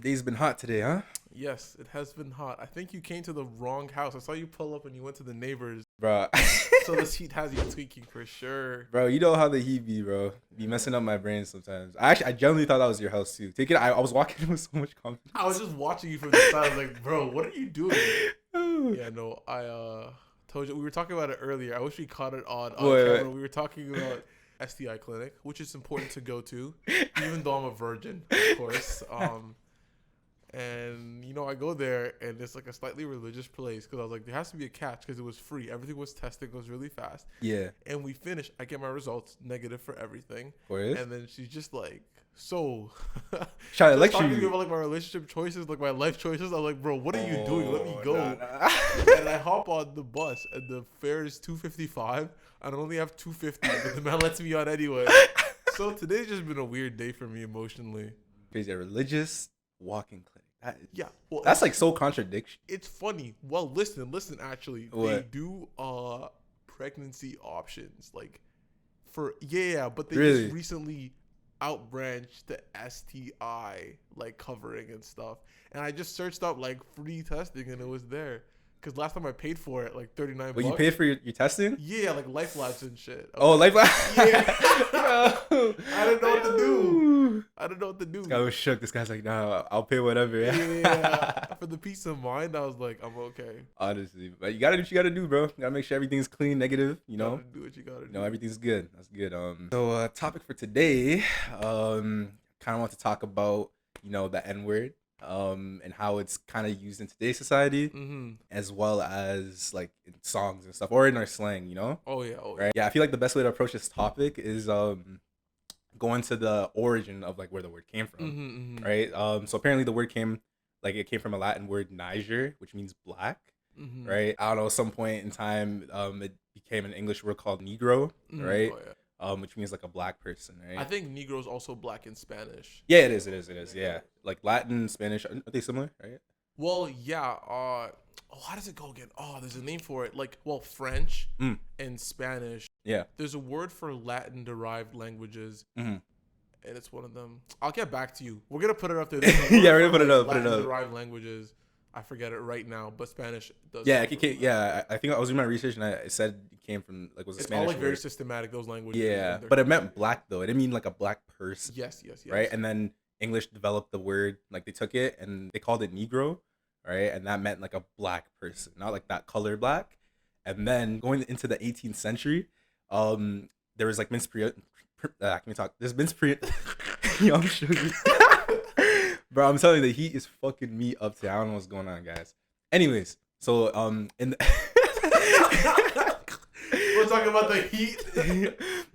Day's been hot today, huh? Yes, it has been hot. I think you came to the wrong house. I saw you pull up and you went to the neighbors. Bro. So this heat has you tweaking for sure. Bro, you know how the heat be, bro. Be messing up my brain sometimes. I genuinely thought that was your house too. Take it. I was walking with so much confidence. I was just watching you from the side. I was like, bro, what are you doing? Yeah, no, I told you we were talking about it earlier. I wish we caught it on camera. We were talking about STI clinic, which is important to go to, even though I'm a virgin, of course. And you know, I go there and it's like a slightly religious place because I was like, there has to be a catch because it was free. Everything was tested, it goes really fast. Yeah. And we finish. I get my results negative for everything. What? And then she's just like, so trying to lecture talking to me you about like my relationship choices, like my life choices. I'm like, bro, what are you doing? Let me go. Nah. And I hop on the bus and the fare is $255. I only have $250, but the man lets me on anyway. So today's just been a weird day for me emotionally. Crazy, a religious walking clinic. Yeah, well, that's like so contradiction. It's funny. Well, listen. Actually, What? they do pregnancy options, like for but they Really? just recently outbranched the STI like covering and stuff. And I just searched up like free testing, and it was there. Because last time I paid for it, like $39. But you paid for your testing? Yeah, like Life Labs and shit. Oh, Life Labs? Yeah. I didn't know what to do. This guy was shook. This guy's like, nah, I'll pay whatever. Yeah. For the peace of mind, I was like, I'm okay. Honestly. But you gotta do what you gotta do, bro. You gotta make sure everything's clean, negative, you know? Gotta do what you gotta do. No, everything's good. That's good. So topic for today, kind of want to talk about, you know, the N-word. And how it's kind of used in today's society, as well as like in songs and stuff, or in our slang, you know? Oh yeah. Right? Yeah, I feel like the best way to approach this topic is going to the origin of like where the word came from, right? So apparently the word came from a Latin word Niger, which means black, right? I don't know, some point in time, it became an English word called Negro, right? Oh, yeah. Which means like a black person, right? I think Negro is also black in Spanish. Yeah, it is. Yeah, like Latin, Spanish, are they similar, right? Well, yeah. How does it go again? Oh, there's a name for it. Like, well, French and Spanish. Yeah. There's a word for Latin-derived languages, and it's one of them. I'll get back to you. We're gonna put it up there. Yeah, we're gonna put it up. Latin-derived languages. I forget it right now, but Spanish does. Yeah, I think I was doing my research and it said it came from like it's Spanish. All like word. Very systematic. Those languages. Yeah, but it meant black though. It didn't mean like a black person. Yes. Right, and then English developed the word, like they took it and they called it Negro, right, and that meant like a black person, not like that color black. And then going into the 18th century, there was like There's misprision. Yo, I'm sugar. Bro, I'm telling you, the heat is fucking me up today. I don't know what's going on, guys. Anyways, so in the we're talking about the heat.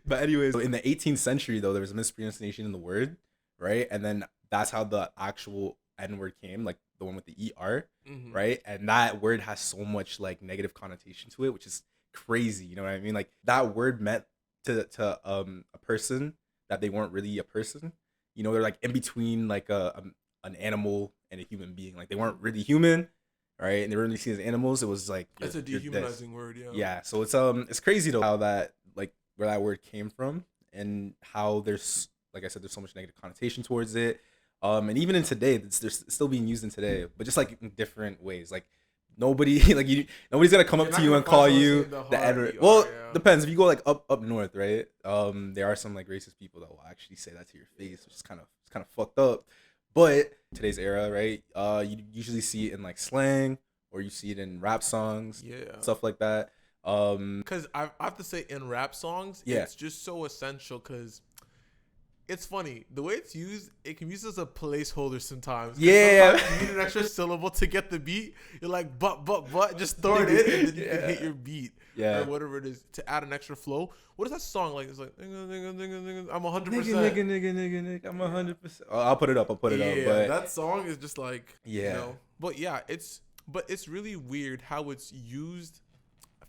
But anyways, so in the 18th century though, there was a mispronunciation in the word, right? And then that's how the actual N-word came, like the one with the ER, right? And that word has so much like negative connotation to it, which is crazy. You know what I mean? Like that word meant to a person that they weren't really a person. You know, they're like in between like an animal and a human being. Like they weren't really human, right? And they weren't really seen as animals. It was like it's a dehumanizing word, yeah. Yeah, so it's crazy though how that like where that word came from and how there's, like I said, there's so much negative connotation towards it. And even in today, there's still being used in today, but just like in different ways. Like nobody's gonna come up to you and call you the N-word. Well, depends. If you go like up north, right? There are some like racist people that will actually say that to your face, which is kind of fucked up. But today's era, right? You usually see it in like slang, or you see it in rap songs, stuff like that. Because I have to say, in rap songs, it's just so essential. Because it's funny the way it's used. It can be used as a placeholder sometimes. Yeah, sometimes you need an extra syllable to get the beat. You're like, but, just throw it in, and then you can hit your beat. Yeah, or whatever it is to add an extra flow. What is that song like? It's like I'm 100%. Nigga, I'm 100%. I'll put it up. But that song is just like you know. But yeah, it's really weird how it's used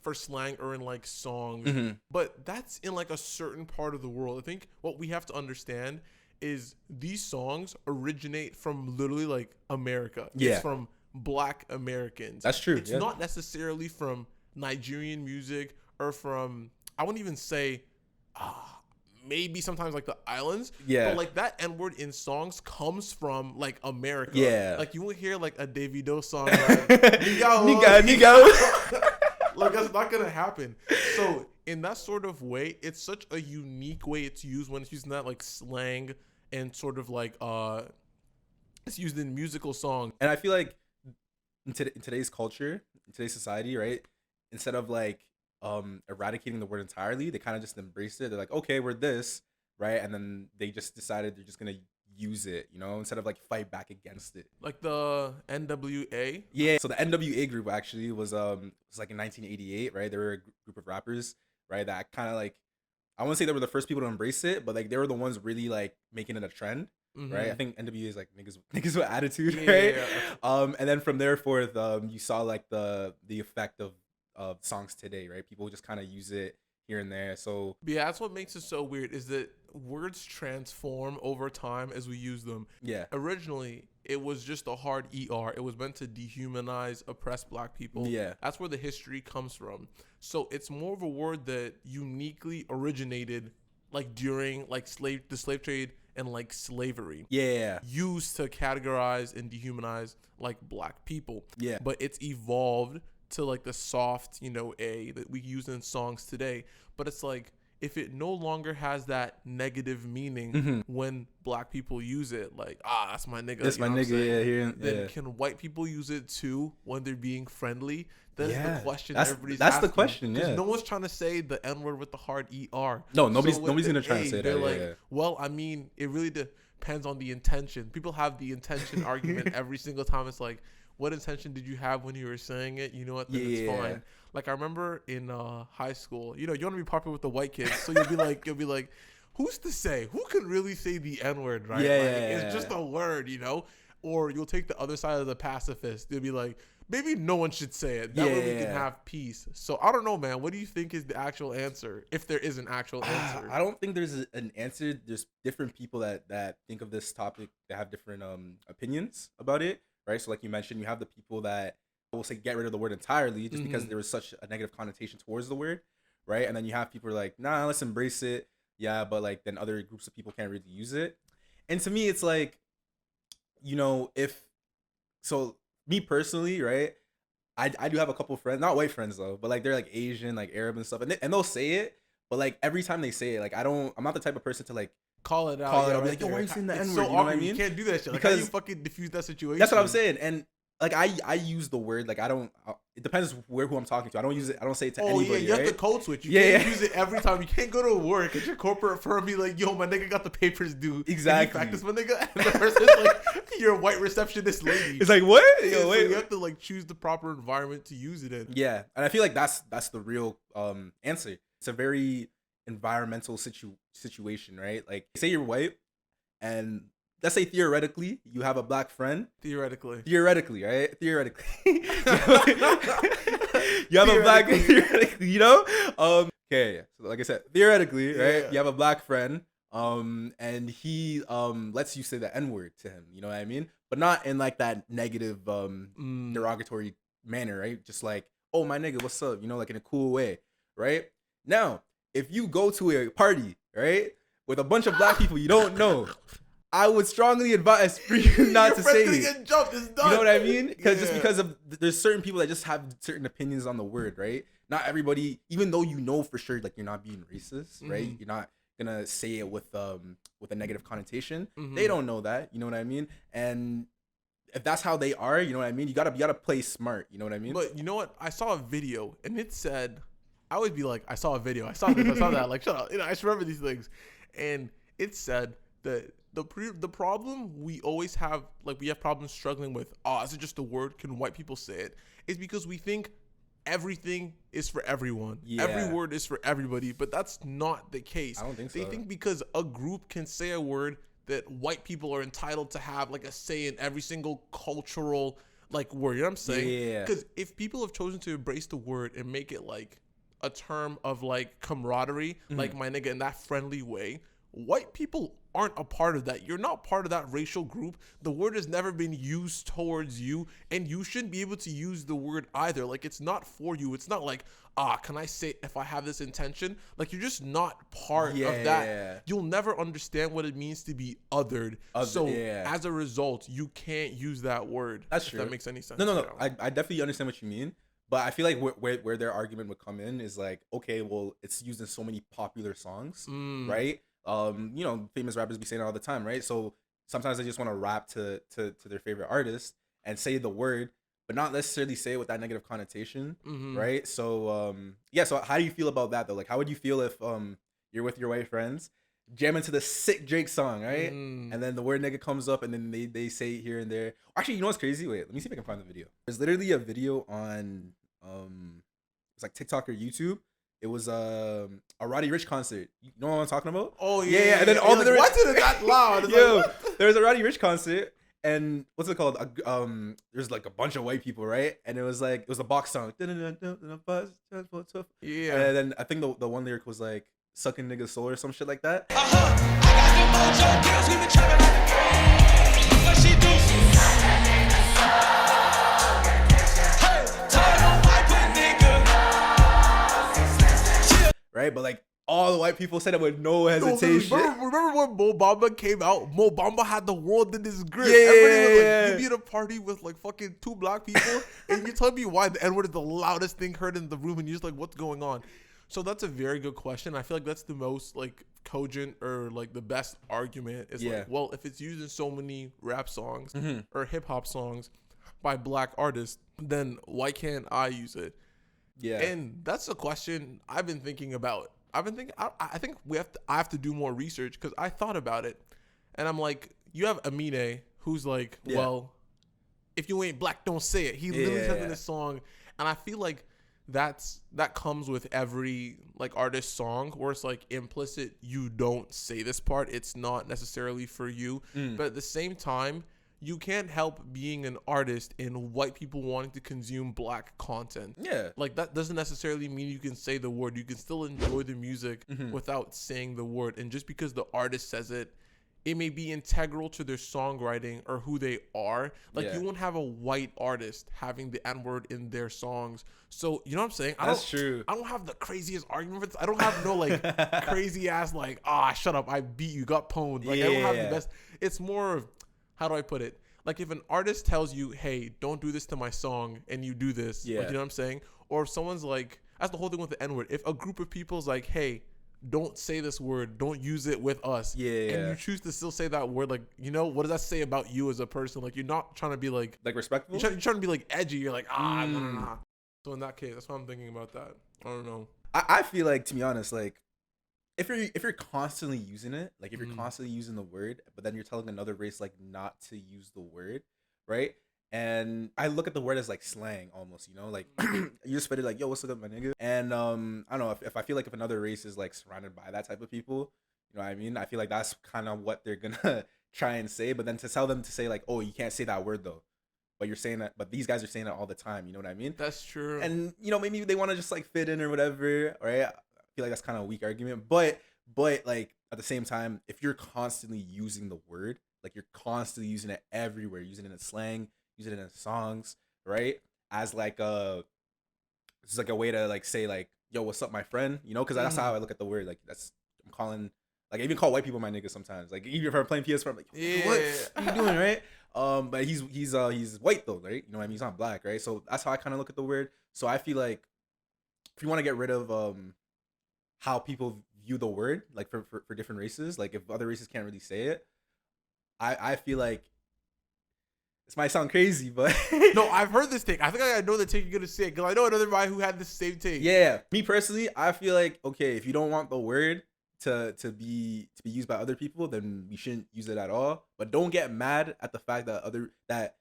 for slang or in like songs. But that's in like a certain part of the world. I think what we have to understand is these songs originate from literally like America. It's from Black Americans. That's true. It's not necessarily from Nigerian music or from, I wouldn't even say maybe sometimes like the islands. Yeah. But like that N-word in songs comes from like America. Yeah. Like you won't hear like a Davido song Nigga, like nigga. like that's not gonna happen. So in that sort of way, it's such a unique way it's used when it's used in that like slang and sort of like it's used in musical songs. And I feel like in today's culture, in today's society, right? Instead of like eradicating the word entirely, they kind of just embrace it. They're like, okay, we're this, right? And then they just decided they're just gonna use it, you know, instead of like fight back against it. Like the NWA. Yeah. So the NWA group actually was like in 1988, right? They were a group of rappers, right? That kind of like, I wouldn't say they were the first people to embrace it, but like they were the ones really like making it a trend. Right, I think NWA is like niggas with attitude, right? Yeah. And then from there forth, you saw like the effect of songs today, right? People just kind of use it here and there. So yeah, that's what makes it so weird is that words transform over time as we use them. Yeah. Originally, it was just a hard ER. It was meant to dehumanize oppressed black people. Yeah. That's where the history comes from. So it's more of a word that uniquely originated like during like the slave trade and like slavery. Yeah. Used to categorize and dehumanize like black people. Yeah. But it's evolved to like the soft, A that we use in songs today. But it's like, if it no longer has that negative meaning when black people use it, like, that's my nigga. That's my nigga, Then can white people use it too when they're being friendly? That's the question that's everybody's asking. That's the question, no one's trying to say the N-word with the hard ER. No, nobody's gonna try to say they're that. Like, well, I mean, it really depends on the intention. People have the intention argument every single time. It's like, what intention did you have when you were saying it? You know what? Then it's fine. Like I remember in high school, you want to be popular with the white kids, so you'll be like, who's to say? Who can really say the N-word, right? It's just a word, Or you'll take the other side of the pacifist. They'll be like, maybe no one should say it. That way we can have peace. So I don't know, man. What do you think is the actual answer, if there is an actual answer? I don't think there's an answer. There's different people that think of this topic that have different opinions about it, right? So like you mentioned, you have the people that will say get rid of the word entirely just because there was such a negative connotation towards the word, right? And then you have people who are like, nah, let's embrace it. Yeah, but like then other groups of people can't really use it. And to me, it's like, me personally, right? I do have a couple friends, not white friends though, but like they're like Asian, like Arab and stuff, and they'll say it, but like every time they say it, like I'm not the type of person to like call it out. I'll be like, yo, why are you saying the N-word? So you know what I mean? You can't do that shit. Like, because how you fucking diffuse that situation? That's what I'm saying. And like I use the word, like it depends who I'm talking to. I don't use it. I don't say it to anybody. You have to code switch. You can't use it every time. You can't go to work at your corporate firm and be like, yo, my nigga got the papers due. Exactly. Can you practice, my nigga? And the person's like, you're a white receptionist lady. It's like, what? So you have to like choose the proper environment to use it in. Yeah, and I feel like that's the real answer. It's a very environmental situation, right? Like, say you're white, and let's say theoretically you have a black friend. Theoretically, right? Theoretically, you have a black, okay. So like I said, theoretically, right? You have a black friend, and he lets you say the N-word to him. You know what I mean? But not in like that negative, derogatory manner, right? Just like, oh my nigga, what's up? Like in a cool way, right? Now, if you go to a party, right, with a bunch of black people you don't know, I would strongly advise for you not to say it. Get jumped, it's done. You know what I mean? Because just because of there's certain people that just have certain opinions on the word, right? Not everybody, even though you know for sure, like you're not being racist, right? You're not gonna say it with a negative connotation. They don't know that, you know what I mean? And if that's how they are, you know what I mean? You gotta play smart, you know what I mean? But you know what? I saw a video and it said, I always be like, I saw a video, I saw this, I saw that. Like, shut up. I just remember these things, and it said that the problem we always have, like we have problems struggling with, is it just a word? Can white people say it? Is because we think everything is for everyone. Yeah. Every word is for everybody, but that's not the case. I don't think so. They think because a group can say a word that white people are entitled to have like a say in every single cultural like word. You know what I'm saying? Yeah. Because if people have chosen to embrace the word and make it like a term of like camaraderie, like my nigga, in that friendly way, white people aren't a part of that. You're not part of that racial group. The word has never been used towards you, and you shouldn't be able to use the word either. Like, it's not for you. It's not like, can I say if I have this intention? Like, you're just not part of that. Yeah. You'll never understand what it means to be othered. So as a result, you can't use that word. That's true. If that makes any sense. No. I definitely understand what you mean. But I feel like where their argument would come in is like, okay, well, it's used in so many popular songs, right? You know, famous rappers be saying it all the time, right? So sometimes they just want to rap to their favorite artist and say the word, but not necessarily say it with that negative connotation, right? So so how do you feel about that though? Like, how would you feel if you're with your white friends, jam into the sick Drake song, right? And then the word nigga comes up, and then they say it here and there. Actually, you know what's crazy? Wait, let me see if I can find the video. There's literally a video on it's like TikTok or YouTube. It was a Roddy Ricch concert. You know what I'm talking about? Oh yeah. And then all the why did it that loud? It's yo, there was a Roddy Ricch concert, and what's it called? There's like a bunch of white people, right? And it was a box song. Yeah. And then I think the one lyric was like sucking nigga's soul or some shit like that. Right, but like all the white people said it with no hesitation. Remember when Mo Bamba came out? Mo Bamba had the world in his grip. Yeah. Everybody was like, you be at a party with like fucking 2 black people, and you tell me why the N-word is the loudest thing heard in the room, and you're just like, what's going on? So that's a very good question. I feel like that's the most like cogent or like the best argument is like, well, if it's used in so many rap songs or hip hop songs by black artists, then why can't I use it? Yeah. And that's a question I've been thinking about. I think I have to do more research, because I thought about it, and I'm like, you have Amine, who's like, well, if you ain't black, don't say it. He literally says in this song, and I feel like that comes with every like artist song, where it's like implicit, you don't say this part, it's not necessarily for you, but at the same time, you can't help being an artist and white people wanting to consume black content. Yeah. Like, that doesn't necessarily mean you can say the word. You can still enjoy the music without saying the word. And just because the artist says it, it may be integral to their songwriting or who they are. Like, you won't have a white artist having the N-word in their songs. So, you know what I'm saying? That's true. I don't have the craziest argument for this. I don't have no, like, crazy ass, like, shut up, I beat you, got pwned. Like, I don't have the best. It's more of, how do I put it? Like, if an artist tells you, hey, don't do this to my song, and you do this, like, you know what I'm saying? Or if someone's like, that's the whole thing with the N-word. If a group of people's like, hey, don't say this word, don't use it with us, and you choose to still say that word, like, you know, what does that say about you as a person? Like, you're not trying to be like respectful? You're trying to be like edgy. You're like, nah. So in that case, that's what I'm thinking about that. I don't know. I feel like, to be honest, like, if you're constantly using it, like if you're constantly using the word, but then you're telling another race like not to use the word, right? And I look at the word as like slang almost, you know, like you just spit it like, yo, what's up, my nigga? And I don't know, if I feel like if another race is like surrounded by that type of people, you know what I mean? I feel like that's kind of what they're gonna try and say, but then to tell them to say like, oh, you can't say that word though, but you're saying that, but these guys are saying that all the time, you know what I mean? That's true. And you know, maybe they want to just like fit in or whatever, right? I feel like that's kind of a weak argument, but like at the same time, if you're constantly using the word, like you're constantly using it everywhere, using it in slang, using it in songs, right? As like this is like a way to like say like, yo, what's up, my friend? You know, because that's how I look at the word. Like I'm calling, like I even call white people my nigga sometimes. Like even if I'm playing PS4, I'm like, what are you doing, right? But he's white though, right? You know what I mean? He's not black, right? So that's how I kind of look at the word. So I feel like if you want to get rid of how people view the word, like for different races, like if other races can't really say it, I feel like this might sound crazy, but no, I've heard this take. I think I know the take you're gonna say, because I know another guy who had the same take. Yeah, me personally, I feel like, okay, if you don't want the word to be used by other people, then we shouldn't use it at all. But don't get mad at the fact that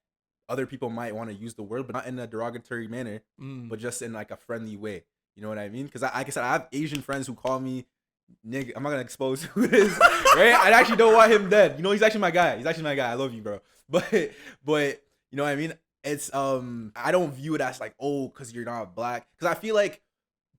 other people might want to use the word, but not in a derogatory manner, but just in like a friendly way. You know what I mean? Because like I said, I have Asian friends who call me nigga. I'm not gonna expose who it is, right? I actually don't want him dead. You know, he's actually my guy. I love you, bro. But you know what I mean? It's I don't view it as like, oh, because you're not black. Because I feel like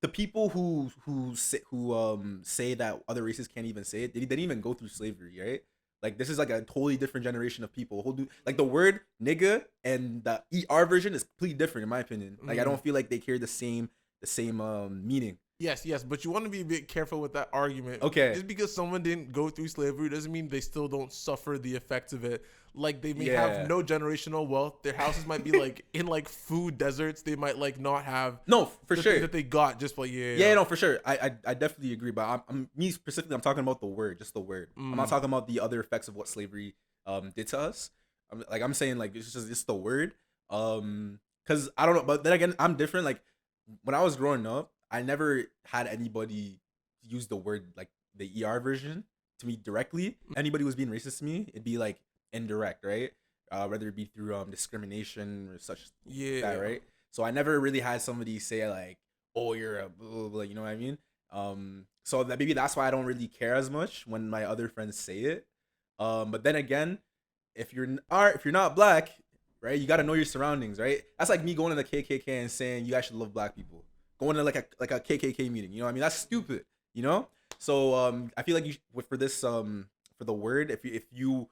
the people who say that other races can't even say it, they didn't even go through slavery, right? Like this is like a totally different generation of people. Like the word nigga and the version is completely different in my opinion. Like I don't feel like they carry the same meaning. Yes, but you want to be a bit careful with that argument. Okay. Just because someone didn't go through slavery doesn't mean they still don't suffer the effects of it. Like they may have no generational wealth. Their houses might be like in like food deserts. They might like not have for sure that they got just like no, for sure. I definitely agree. But I'm me specifically. I'm talking about the word, just the word. I'm not talking about the other effects of what slavery did to us. I'm saying like it's the word. Because I don't know. But then again, I'm different. Like when I was growing up, I never had anybody use the word like the version to me directly. Anybody was being racist to me, it'd be like indirect, right? Whether it be through discrimination or such that, right? So I never really had somebody say like, "Oh, you're a blah, blah, blah," you know what I mean? So that maybe that's why I don't really care as much when my other friends say it. But then again, if you're not black, right, you got to know your surroundings, right? That's like me going to the KKK and saying you guys should love black people. Going to like a KKK meeting, you know what I mean? That's stupid, you know? So I feel like for this for the word, if you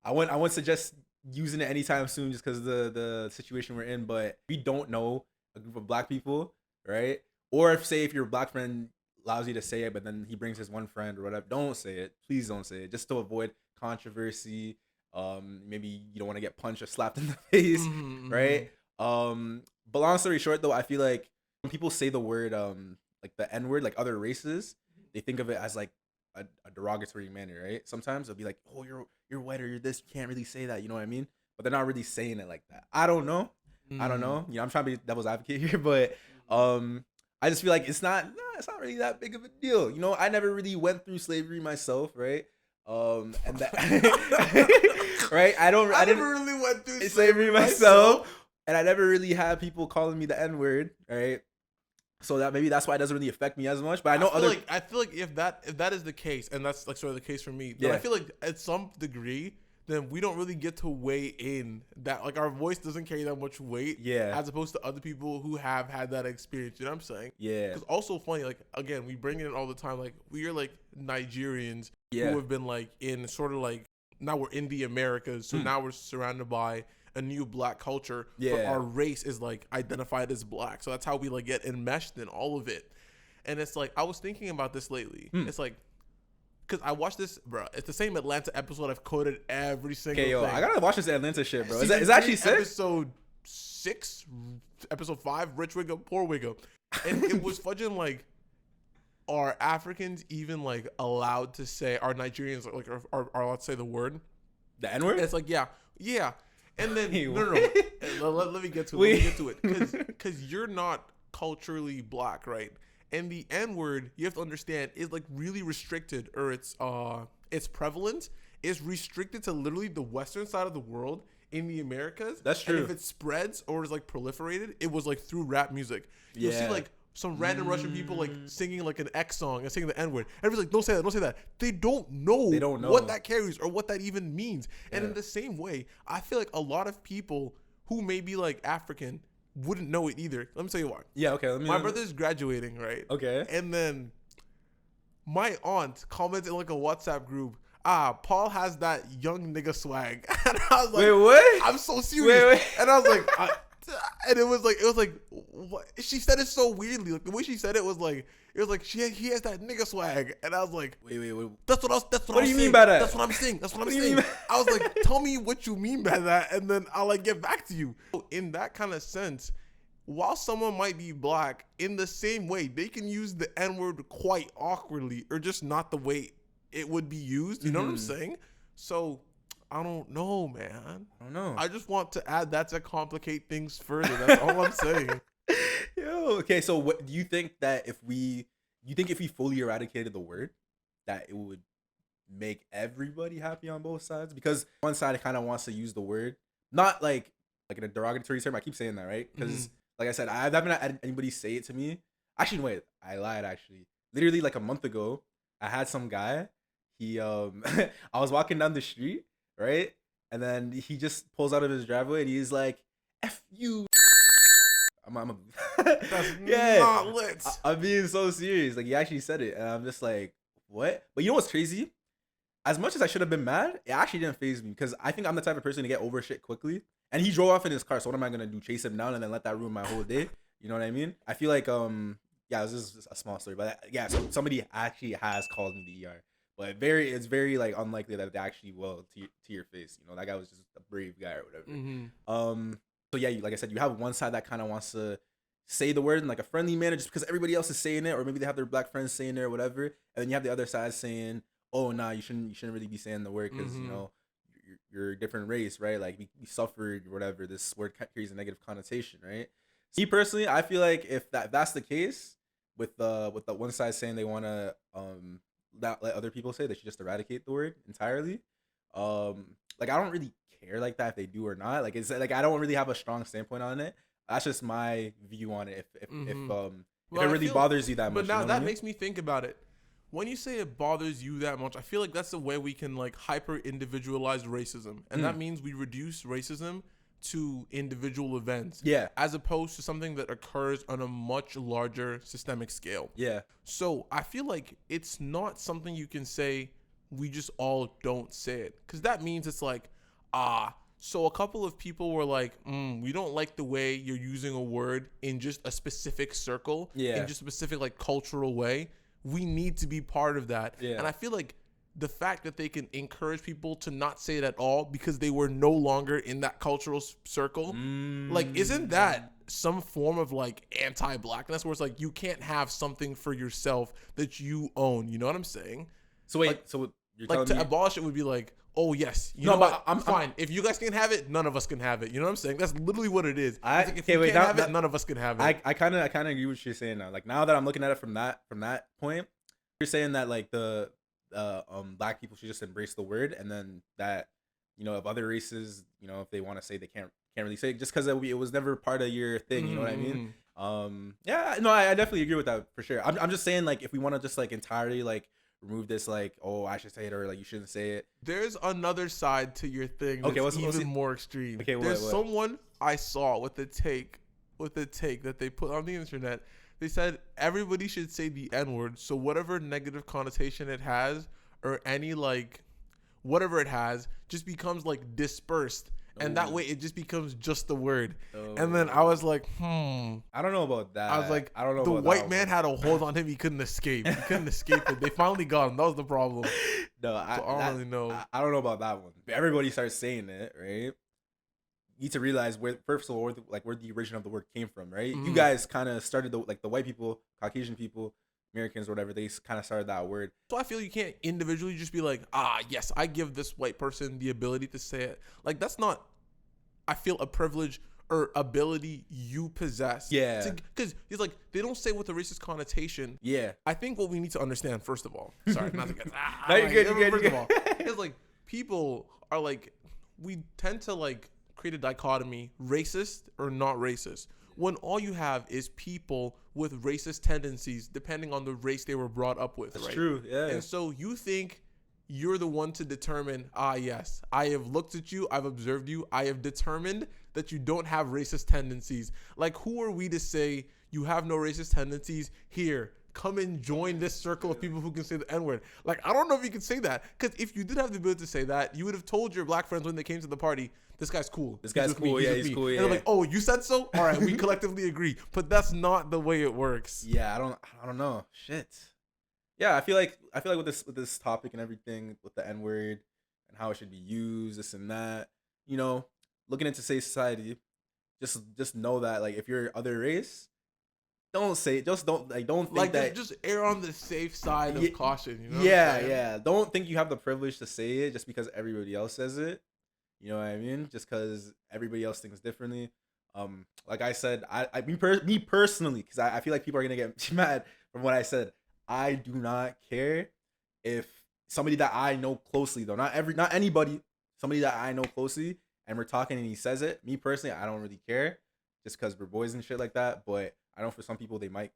I wouldn't suggest using it anytime soon just because the situation we're in. But we don't know a group of black people, right? Or if your black friend allows you to say it, but then he brings his one friend or whatever, don't say it. Please don't say it, just to avoid controversy. Maybe you don't want to get punched or slapped in the face, right? But long story short, though, I feel like when people say the word like the N word, like other races, they think of it as like a derogatory manner, right? Sometimes they'll be like, "Oh, you're white or you're this. You can't really say that." You know what I mean? But they're not really saying it like that. I don't know. I don't know. You know, I'm trying to be devil's advocate here, but I just feel like it's not really that big of a deal. You know, I never really went through slavery myself, right? And that right? I never really went through slavery myself, and I never really had people calling me the N word, right? So that's why it doesn't really affect me as much. But I feel like if that is the case, and that's like sort of the case for me, then I feel like at some degree, then we don't really get to weigh in that, like our voice doesn't carry that much weight, as opposed to other people who have had that experience. You know what I'm saying? Yeah. Because also funny, like again, we bring it in all the time. Like we are like Nigerians who have been like in sort of like, now we're in the Americas, so now we're surrounded by a new black culture, but our race is like identified as black, so that's how we like get enmeshed in all of it. And it's like I was thinking about this lately. It's like, because I watched this, bro. It's the same Atlanta episode I've quoted every single thing. I gotta watch this Atlanta shit, bro. Is that actually sick? Episode 6, episode 5, Rich Wiggo, Poor Wiggo, and it was fudging like, are Africans even like allowed to say, are Nigerians like are allowed to say the word, the N word? It's like yeah. And then no. Let me get to it. Because you're not culturally black, right? And the N word, you have to understand, is like really restricted, or its prevalence is restricted to literally the western side of the world in the Americas. That's true. And if it spreads or is like proliferated, it was like through rap music. You'll see like some random Russian people like singing like an X song and singing the N word. Everybody's like, don't say that. They don't know what that carries or what that even means. And in the same way, I feel like a lot of people who may be like African wouldn't know it either. Let me tell you why. Yeah, okay. My brother's graduating, right? Okay. And then my aunt commented in like a WhatsApp group, Paul has that young nigga swag. And I was like, wait, what? I'm so serious. Wait. And I was like, and it was like what? She said it so weirdly. Like the way she said it was like he has that nigga swag, and I was like, wait. That's what do you mean by that? That's what I'm saying. I was like, tell me what you mean by that, and then I'll like get back to you. In that kind of sense, while someone might be black, in the same way they can use the N word quite awkwardly, or just not the way it would be used. You know what I'm saying? So I don't know, man. I don't know. I just want to add that to complicate things further. That's all I'm saying. Yo, okay. So, what do you think that if we fully eradicated the word, that it would make everybody happy on both sides? Because one side kind of wants to use the word, not like in a derogatory term. I keep saying that, right? Because, like I said, I haven't had anybody say it to me. Actually, wait, I lied. Actually, literally like a month ago, I had some guy. He I was walking down the street. Right? And then he just pulls out of his driveway and he's like, F you. I'm That's yeah. not lit. I'm being so serious. Like, he actually said it, and I'm just like, what? But you know what's crazy? As much as I should have been mad, it actually didn't faze me because I think I'm the type of person to get over shit quickly. And he drove off in his car, so what am I gonna do? Chase him down and then let that ruin my whole day? You know what I mean? I feel like yeah, this is just a small story, but yeah, so somebody actually has called me the ER, but it's very like unlikely that they actually will to your face. You know, that guy was just a brave guy or whatever. So yeah, like I said, you have one side that kind of wants to say the word in like a friendly manner just because everybody else is saying it, or maybe they have their black friends saying it or whatever, and then you have the other side saying, oh nah, you shouldn't really be saying the word because you know you're a different race, right? Like we suffered or whatever. This word carries a negative connotation, right? So me personally, I feel like if that's the case with the one side saying they want to not let other people say, they should just eradicate the word entirely. Like I don't really care like that if they do or not. Like it's like I don't really have a strong standpoint on it. That's just my view on it. If it really bothers you that much. But now you know that makes me think about it. When you say it bothers you that much, I feel like that's the way we can like hyper individualize racism, and that means we reduce racism to individual events, as opposed to something that occurs on a much larger systemic scale. So I feel like it's not something you can say we just all don't say it, because that means it's like, so a couple of people were like, we don't like the way you're using a word in just a specific circle, in just a specific like cultural way. We need to be part of that. And I feel like the fact that they can encourage people to not say it at all because they were no longer in that cultural circle, like, isn't that some form of like anti-blackness where it's like you can't have something for yourself that you own? You know what I'm saying? So wait, like, so you're like telling to me abolish it would be like, oh yes, you know what? I'm fine. If you guys can have it, none of us can have it. You know what I'm saying? That's literally what it is. Like, if you can't have it, none of us can have it. I kind of agree with what you're saying now. Like now that I'm looking at it from that point, you're saying that like the black people should just embrace the word, and then that, you know, if other races, you know, if they want to say, they can't really say it just because it was never part of your thing. You know what I mean? Yeah, no, I definitely agree with that for sure. I'm just saying, like, if we want to just like entirely like remove this, like, oh, I should say it or like you shouldn't say it. There's another side to your thing that's even more extreme. Okay, there's someone I saw with the take that they put on the internet. They said everybody should say the N-word, so whatever negative connotation it has, or any like whatever it has, just becomes like dispersed. And that way it just becomes just the word. And then I was like, I don't know about that. I was like, I don't know. The white man had a hold on him. He couldn't escape. He couldn't escape it. They finally got him. That was the problem. No, I don't really know. I don't know about that one. Everybody starts saying it, right? You need to realize where, first of all, where the origin of the word came from, right? You guys kind of started the white people, Caucasian people, Americans, or whatever. They kind of started that word. So I feel you can't individually just be like, yes, I give this white person the ability to say it. Like, that's not, I feel, a privilege or ability you possess. Yeah. Because it's like, they don't say with a racist connotation. Yeah. I think what we need to understand, first of all, sorry, not to get, no, you're good. First of all, it's like, people are like, we tend to like create a dichotomy, racist or not racist, when all you have is people with racist tendencies depending on the race they were brought up with. That's right? True, yeah. And so you think you're the one to determine, yes, I have looked at you, I've observed you, I have determined that you don't have racist tendencies. Like, who are we to say you have no racist tendencies? Here, come and join this circle of people who can say the N-word. Like, I don't know if you can say that, because if you did have the ability to say that, you would have told your black friends when they came to the party, this guy's cool. This guy's cool. Yeah, he's cool. Yeah. And they're like, oh, you said so? All right, we collectively agree. But that's not the way it works. Yeah, I don't know. Shit. Yeah, I feel like with this topic and everything, with the N-word and how it should be used, this and that, you know, looking into society, just know that, like, if you're other race, don't say it. Don't think like that. Just err on the safe side of caution. You know yeah. Don't think you have the privilege to say it just because everybody else says it. You know what I mean? Just because everybody else thinks differently. Like I said, me personally, because I feel like people are gonna get mad from what I said. I do not care if somebody that I know closely, though, not anybody, somebody that I know closely, and we're talking and he says it. Me personally, I don't really care, just because we're boys and shit like that. But I know for some people they might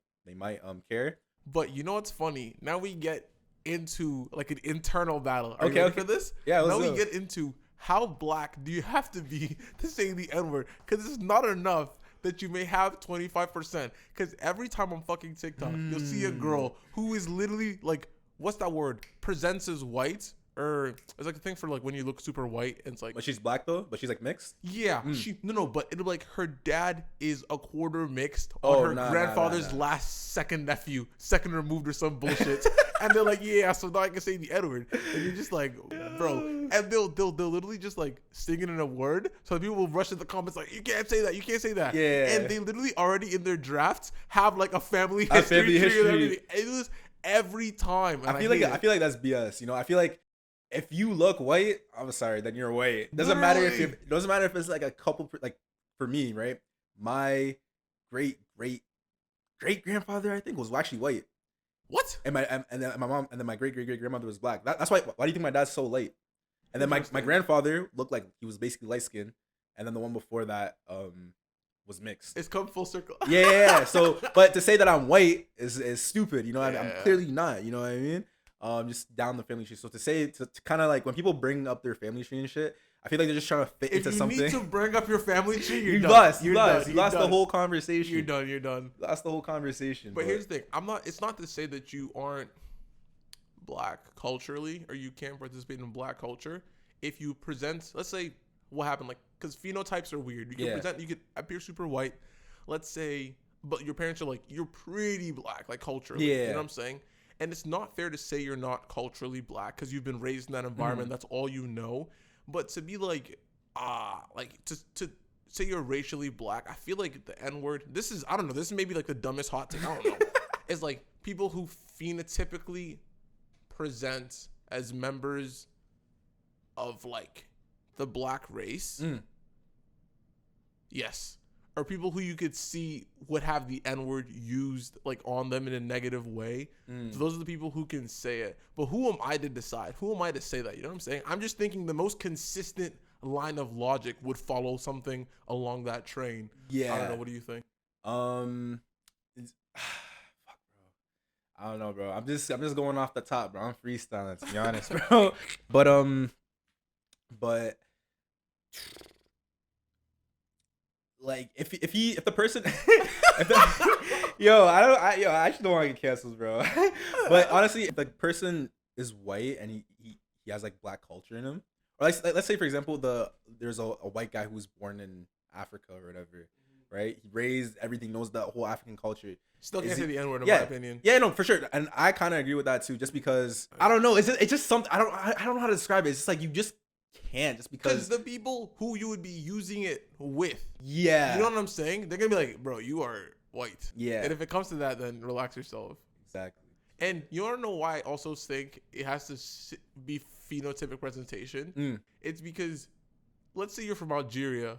care. But you know what's funny? Now we get into like an internal battle. Are you ready for this? Yeah. Now we get into how black do you have to be to say the N-word? Because it's not enough that you may have 25%. Because every time I'm fucking TikTok, you'll see a girl who is literally like, what's that word? Presents as white. Or it's like a thing for like when you look super white and it's like, but she's black though, but she's like mixed. Yeah, but it'll be like her dad is a quarter mixed on her grandfather's last second nephew, second removed or some bullshit. And they're like, yeah, so now I can say the N-word. And you're just like, bro. And they'll literally just like sing it in a word. So people will rush in the comments like, you can't say that, you can't say that. Yeah. And they literally already in their drafts have like a family history tree and everything. It was every time. And I feel like that's BS. You know, I feel like if you look white, I'm sorry, then you're white. Doesn't matter if it's like a couple, like for me, right? My great grandfather, I think, was actually white. What? And then my mom, and then my great grandmother was black. That's why. Why do you think my dad's so late? And then my grandfather looked like he was basically light skinned, and then the one before that was mixed. It's come full circle. Yeah. So, but to say that I'm white is stupid. You know, I'm clearly not. You know what I mean? Just down the family tree. So to kind of like when people bring up their family tree and shit, I feel like they're just trying to fit into something. If you need to bring up your family tree, you lost the whole conversation. You're done. Lost the whole conversation. But here's the thing. It's not to say that you aren't black culturally or you can't participate in black culture. If you present, let's say what happened, like, because phenotypes are weird. You could appear super white, let's say, but your parents are like, you're pretty black, like culturally. Yeah. You know what I'm saying? And it's not fair to say you're not culturally black because you've been raised in that environment. That's all you know. But to be like, to say you're racially black, I feel like the N-word, I don't know, this is maybe like the dumbest hot take, I don't know. It's like people who phenotypically present as members of like the black race. Yes. Or people who you could see would have the N-word used like on them in a negative way. So those are the people who can say it. But who am I to decide? Who am I to say that? You know what I'm saying? I'm just thinking the most consistent line of logic would follow something along that train. Yeah. I don't know. What do you think? Fuck, bro. I don't know, bro. I'm just going off the top, bro. I'm freestyling, to be honest, bro. But like if the person I actually don't want to get canceled, bro. But honestly, if the person is white and he has like black culture in him, or like let's say for example there's a white guy who was born in Africa or whatever, right? He raised everything, knows the whole African culture. Still can't say the N-word in my opinion. Yeah, no, for sure. And I kind of agree with that too, just because I don't know. It's just something I don't know how to describe it. It's just like you just can't, just because the people who you would be using it with. Yeah. You know what I'm saying? They're gonna be like, bro, you are white. Yeah. And if it comes to that, then relax yourself. Exactly. And you want to know why I also think it has to be phenotypic presentation? It's because, let's say you're from Algeria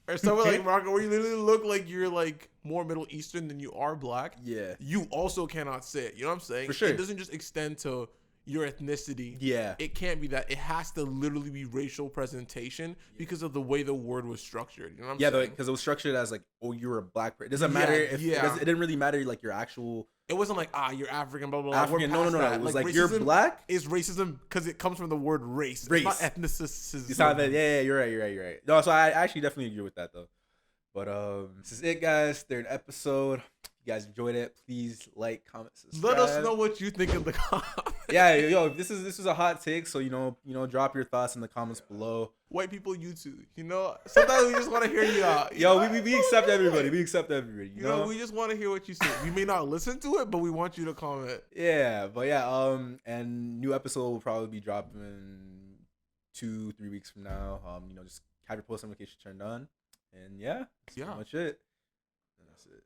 or somewhere like Morocco, where you literally look like you're like more Middle Eastern than you are black. Yeah. You also cannot say it. You know what I'm saying? For sure. It doesn't just extend to your ethnicity. Yeah. It can't be that. It has to literally be racial presentation because of the way the word was structured. You know what I'm saying? Because it was structured as like, oh, you're a black person. It doesn't matter if it didn't really matter like your actual. It wasn't like, you're African, blah, blah, blah. African, no. It was like you're black. Is racism because it comes from the word race. It's not ethnicity. It's not that. Yeah, you're right. No, so I actually definitely agree with that though. But this is it, guys. Third episode. If you guys enjoyed it, please like, comment, subscribe. Let us know what you think in the comments. Yeah, yo, this is a hot take, so you know, drop your thoughts in the comments below. White people YouTube, sometimes we just want to hear you out. We accept everybody. We accept everybody. You know, we just want to hear what you say. We may not listen to it, but we want you to comment. Yeah, but and new episode will probably be dropping 2-3 weeks from now. Just have your post notification turned on, and that's pretty much it. And that's it.